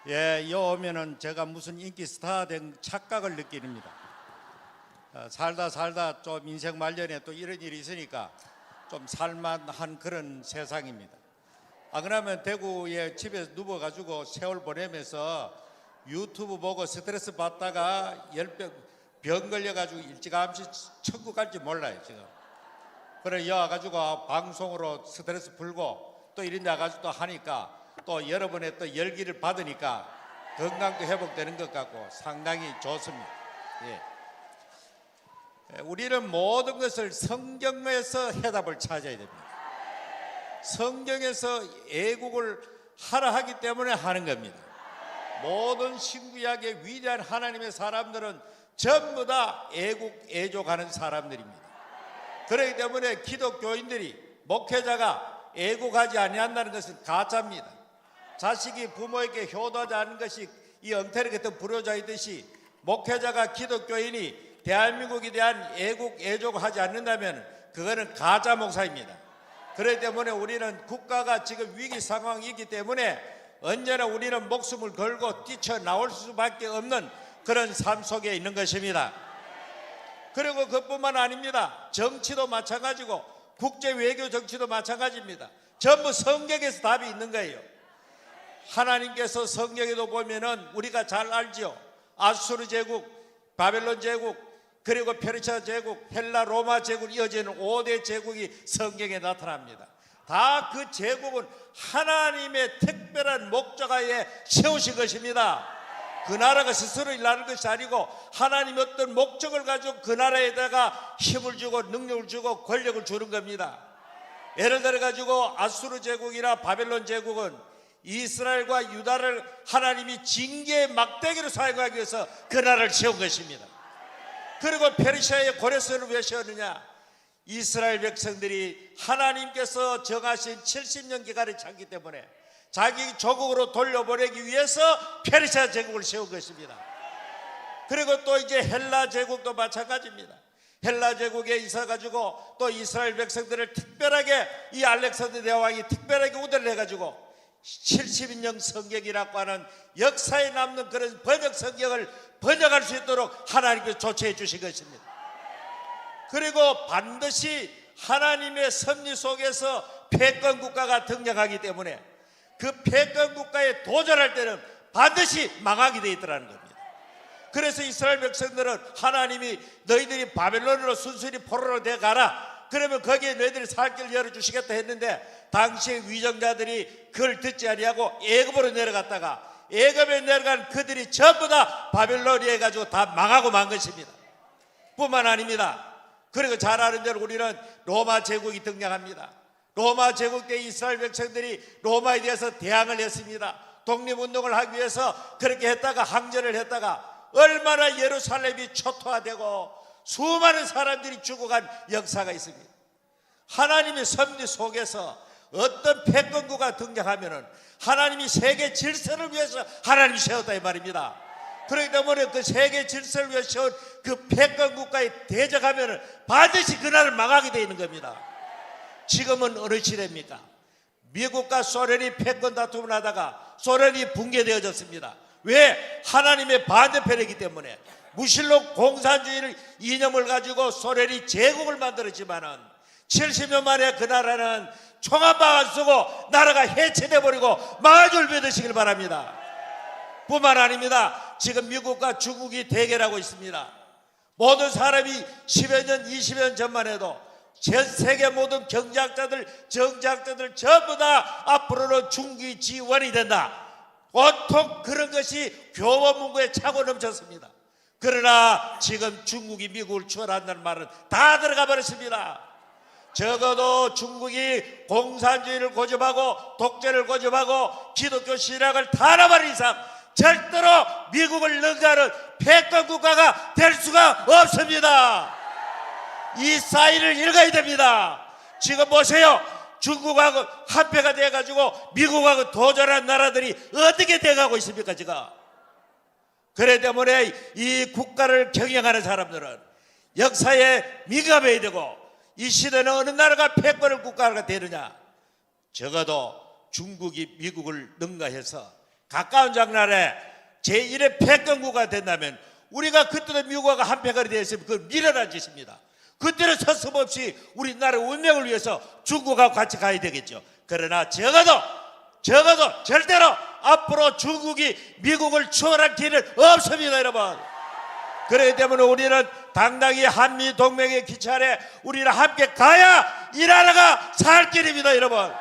예, 여 오면은 제가 무슨 인기 스타 된 착각을 느낍니다. 살다 좀 인생 말년에 또 이런 일이 있으니까 좀 살만한 그런 세상입니다. 그러면 대구에 집에서 누워가지고 세월 보내면서 유튜브 보고 스트레스 받다가 병 걸려가지고 일찌감치 천국 갈지 몰라요 지금. 그래 여와가지고 방송으로 스트레스 풀고 또 이런 데 가지고 또 하니까 또 여러분의 또 열기를 받으니까 건강도 회복되는 것 같고 상당히 좋습니다. 예. 우리는 모든 것을 성경에서 해답을 찾아야 됩니다. 성경에서 애국을 하라 하기 때문에 하는 겁니다. 모든 신구약의 위대한 하나님의 사람들은 전부 다 애국, 애족하는 사람들입니다. 그렇기 때문에 기독교인들이 목회자가 애국하지 아니한다는 것은 가짜입니다. 자식이 부모에게 효도하지 않는 것이 이 엉터리 같은 불효자이듯이 목회자가 기독교인이 대한민국에 대한 애국, 애족을 하지 않는다면 그거는 가짜 목사입니다. 그렇기 때문에 우리는 국가가 지금 위기 상황이기 때문에 언제나 우리는 목숨을 걸고 뛰쳐나올 수밖에 없는 그런 삶 속에 있는 것입니다. 그리고 그뿐만 아닙니다. 정치도 마찬가지고 국제 외교 정치도 마찬가지입니다. 전부 성경에서 답이 있는 거예요. 하나님께서 성경에도 보면은 우리가 잘 알죠. 아수르 제국, 바벨론 제국, 그리고 페르시아 제국, 헬라 로마 제국 이어지는 5대 제국이 성경에 나타납니다. 다 그 제국은 하나님의 특별한 목적하에 세우신 것입니다. 그 나라가 스스로 일하는 것이 아니고 하나님이 어떤 목적을 가지고 그 나라에다가 힘을 주고 능력을 주고 권력을 주는 겁니다. 예를 들어 가지고 아수르 제국이나 바벨론 제국은 이스라엘과 유다를 하나님이 징계의 막대기로 사용하기 위해서 그 나라를 세운 것입니다. 그리고 페르시아의 고레스를 왜 세웠느냐? 이스라엘 백성들이 하나님께서 정하신 70년 기간을 참기 때문에 자기 조국으로 돌려보내기 위해서 페르시아 제국을 세운 것입니다. 그리고 또 이제 헬라 제국도 마찬가지입니다. 헬라 제국에 있어가지고 또 이스라엘 백성들을 특별하게 이 알렉산더 대왕이 특별하게 우대를 해가지고 70인용 성경이라고 하는 역사에 남는 그런 번역 성경을 번역할 수 있도록 하나님께서 조치해 주신 것입니다. 그리고 반드시 하나님의 섭리 속에서 패권 국가가 등장하기 때문에 그 패권 국가에 도전할 때는 반드시 망하게 되어 있더라는 겁니다. 그래서 이스라엘 백성들은 하나님이 너희들이 바벨론으로 순순히 포로로 되어가라, 그러면 거기에 너희들이 살 길을 열어주시겠다 했는데 당시의 위정자들이 그걸 듣지 아니하고 애굽으로 내려갔다가 애굽에 내려간 그들이 전부 다 바벨론에 가지고 다 망하고 만 것입니다. 뿐만 아닙니다. 그리고 잘 아는 대로 우리는 로마 제국이 등장합니다. 로마 제국 때 이스라엘 백성들이 로마에 대해서 대항을 했습니다. 독립운동을 하기 위해서 그렇게 했다가 항전을 했다가 얼마나 예루살렘이 초토화되고 수많은 사람들이 죽어간 역사가 있습니다. 하나님의 섭리 속에서 어떤 패권국가 등장하면은 하나님이 세계 질서를 위해서 하나님이 세웠다 이 말입니다. 그렇기 때문에 그 세계 질서를 위해서 세운 그 패권국가에 대적하면은 반드시 그 나라를 망하게 되어 있는 겁니다. 지금은 어느 시대입니까? 미국과 소련이 패권 다툼을 하다가 소련이 붕괴되어졌습니다. 왜? 하나님의 반대편이기 때문에. 무신론 공산주의를 이념을 가지고 소련이 제국을 만들었지만은 70년 만에 그 나라는 총 한 방 안 쓰고 나라가 해체돼 버리고 망할 믿으시길 바랍니다. 뿐만 아닙니다. 지금 미국과 중국이 대결하고 있습니다. 모든 사람이 10여 년, 20여 년 전만 해도 전 세계 모든 경제학자들, 정치학자들 전부 다 앞으로는 중국이 지원이 된다. 온통 그런 것이 교보문고에 차고 넘쳤습니다. 그러나 지금 중국이 미국을 추월한다는 말은 다 들어가 버렸습니다. 적어도 중국이 공산주의를 고집하고 독재를 고집하고 기독교 신학을 탄압하는 이상 절대로 미국을 능가하는 패권 국가가 될 수가 없습니다. 이 사인을 읽어야 됩니다. 지금 보세요. 중국하고 한패가 돼가지고 미국하고 도전한 나라들이 어떻게 돼가고 있습니까 지금. 그렇기 때문에 이 국가를 경영하는 사람들은 역사에 민감해야 되고, 이 시대는 어느 나라가 패권을 국가가 되느냐? 적어도 중국이 미국을 능가해서 가까운 장날에 제1의 패권국가 된다면 우리가 그때도 미국과 한패거리 되어 있으면 그걸 미련한 짓입니다. 그때는 서슴없이 우리나라 운명을 위해서 중국하고 같이 가야 되겠죠. 그러나 적어도 절대로 앞으로 중국이 미국을 추월할 길은 없습니다, 여러분. 그렇기 때문에 우리는 당당히 한미동맹의 기차에 우리는 함께 가야 이 나라가 살 길입니다, 여러분.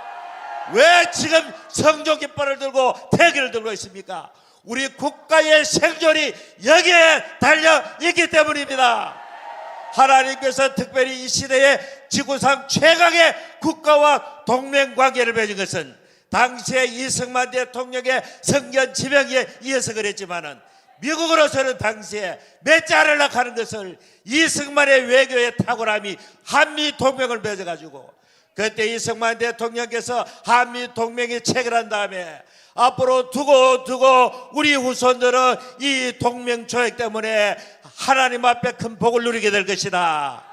왜 지금 성조 깃발을 들고 태기를 들고 있습니까? 우리 국가의 생존이 여기에 달려있기 때문입니다. 하나님께서 특별히 이 시대에 지구상 최강의 국가와 동맹관계를 맺은 것은 당시에 이승만 대통령의 성견 지명에 의해서 그랬지만은 미국으로서는 당시에 몇 자를 하는 것을 이승만의 외교의 탁월함이 한미동맹을 맺어가지고 그때 이승만 대통령께서 한미동맹이 체결한 다음에 앞으로 두고 우리 후손들은 이 동맹조약 때문에 하나님 앞에 큰 복을 누리게 될 것이다.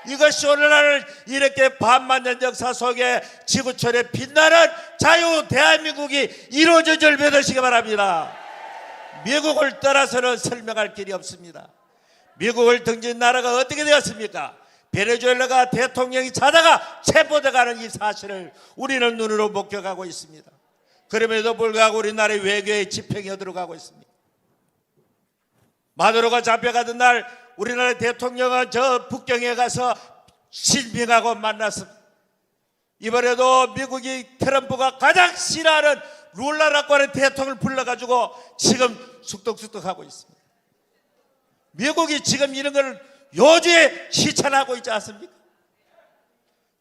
이것이 오늘날 이렇게 반만년 역사 속에 지구촌에 빛나는 자유 대한민국이 이루어진 줄 믿으시기 바랍니다. 미국을 떠나서는 설명할 길이 없습니다. 미국을 등진 나라가 어떻게 되었습니까? 베네수엘라가 대통령이 자다가 체포돼가는 이 사실을 우리는 눈으로 목격하고 있습니다. 그럼에도 불구하고 우리나라의 외교의 지평이 들어가고 있습니다. 마두로가 잡혀가던 날 우리나라 대통령은 저 북경에 가서 신빙하고 만났습니다. 이번에도 미국이 트럼프가 가장 싫어하는 룰라라고 하는 대통령을 불러가지고 지금 숙덕숙덕하고 있습니다. 미국이 지금 이런 걸 요주에 실천하고 있지 않습니까?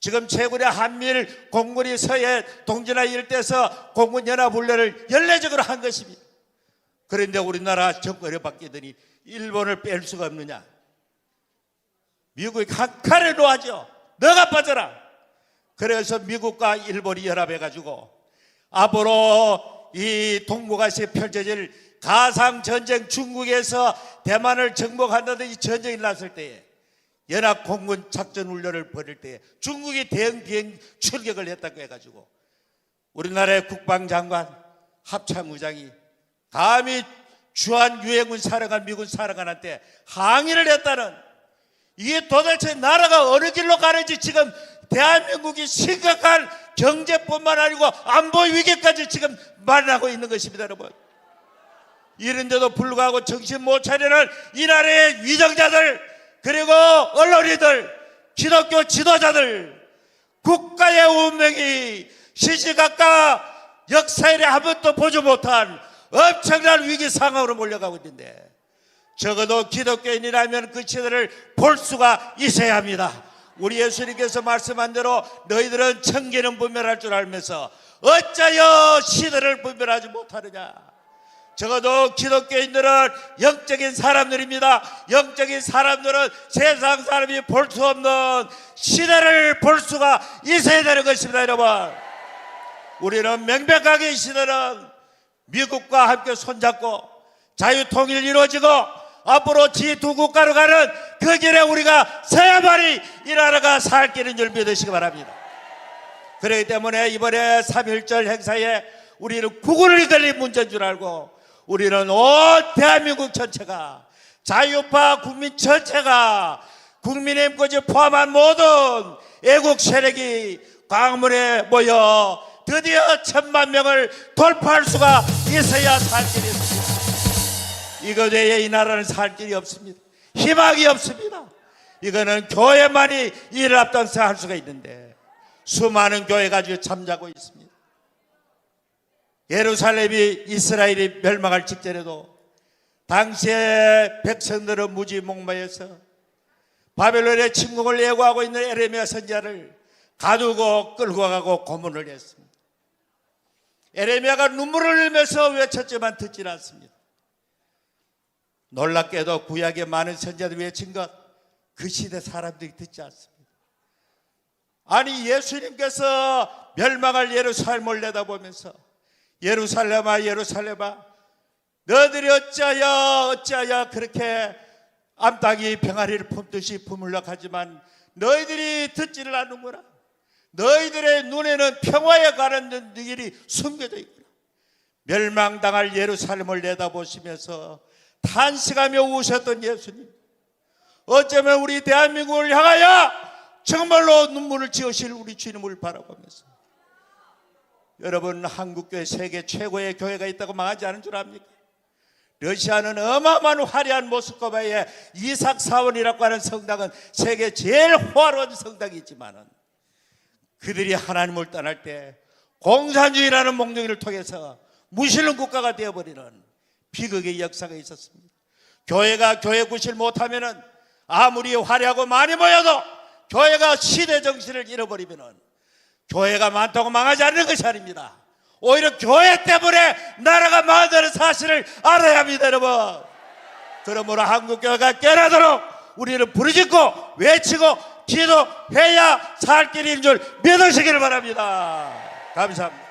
지금 최근에 한미일 공군이 서해 동진화 일대에서 공군연합훈련을 연례적으로 한 것입니다. 그런데 우리나라 정권이 바뀌더니 일본을 뺄 수가 없느냐? 미국이 한 칼에 놓아죠. 너가 빠져라. 그래서 미국과 일본이 연합해가지고 앞으로 이 동북아시아에 펼쳐질 가상전쟁, 중국에서 대만을 정복한다는 이 전쟁이 났을 때에 연합공군 작전훈련을 벌일 때에 중국이 대응 비행 출격을 했다고 해가지고 우리나라의 국방장관 합참의장이 감히 주한유해군 사령관 미군 사령관한테 항의를 했다는, 이게 도대체 나라가 어느 길로 가는지 지금 대한민국이 심각한 경제뿐만 아니고 안보 위기까지 지금 만나고 있는 것입니다, 여러분. 이런데도 불구하고 정신 못 차리는 이 나라의 위정자들, 그리고 언론인들, 기독교 지도자들, 국가의 운명이 시시각각 역사에 한 번도 보지 못한 엄청난 위기 상황으로 몰려가고 있는데, 적어도 기독교인이라면 그 시대를 볼 수가 있어야 합니다. 우리 예수님께서 말씀한 대로 너희들은 천계는 분별할 줄 알면서 어찌하여 시대를 분별하지 못하느냐. 적어도 기독교인들은 영적인 사람들입니다. 영적인 사람들은 세상 사람이 볼 수 없는 시대를 볼 수가 있어야 되는 것입니다, 여러분. 우리는 명백하게 이 시대는 미국과 함께 손잡고 자유통일 이루어지고 앞으로 지2 국가로 가는 그 길에 우리가 서야만이 이 나라가 살 길인 줄 믿으시기 바랍니다. 그렇기 때문에 이번에 3.1절 행사에 우리는 국군을 이끌린 문제인 줄 알고 우리는 온 대한민국 전체가, 자유파 국민 전체가, 국민의힘까지 포함한 모든 애국 세력이 광화문에 모여 드디어 1000만 명을 돌파할 수가 있어야 살 길이 있습니다. 이것 외에 이 나라는 살 길이 없습니다. 희망이 없습니다. 이거는 교회만이 이를 앞장서 할 수가 있는데 수많은 교회가 지금 잠자고 있습니다. 예루살렘이 이스라엘이 멸망할 직전에도 당시에 백성들은 무지몽마해서 바벨론의 침공을 예고하고 있는 에레미야 선지자를 가두고 끌고 가고 고문을 했습니다. 에레미야가 눈물을 흘리면서 외쳤지만 듣지 않습니다. 놀랍게도 구약의 많은 선지자들이 외친 것, 그 시대 사람들이 듣지 않습니다. 아니, 예수님께서 멸망할 예루살렘을 내다보면서 예루살렘아 예루살렘아 너희들이 어찌하여 그렇게 암탉이 병아리를 품듯이 품으려 하지만 너희들이 듣지를 않는구나. 너희들의 눈에는 평화에 가는 길이 숨겨져 있구나. 멸망당할 예루살렘을 내다보시면서 탄식하며 우셨던 예수님, 어쩌면 우리 대한민국을 향하여 정말로 눈물을 지으실 우리 주님을 바라보면서, 여러분, 한국교회 세계 최고의 교회가 있다고 망하지 않은 줄 압니까? 러시아는 어마어마한 화려한 모스크바의 이삭 사원이라고 하는 성당은 세계 제일 화려한 성당이지만은, 그들이 하나님을 떠날 때 공산주의라는 몽둥이를 통해서 무신론 국가가 되어버리는 비극의 역사가 있었습니다. 교회가 교회 구실 못하면은, 아무리 화려하고 많이 모여도 교회가 시대 정신을 잃어버리면은 교회가 많다고 망하지 않는 것이 아닙니다. 오히려 교회 때문에 나라가 망한다는 사실을 알아야 합니다, 여러분. 그러므로 한국교회가 깨어나도록 우리는 부르짖고 외치고 기도해야 살 길인 줄 믿으시기를 바랍니다. 감사합니다.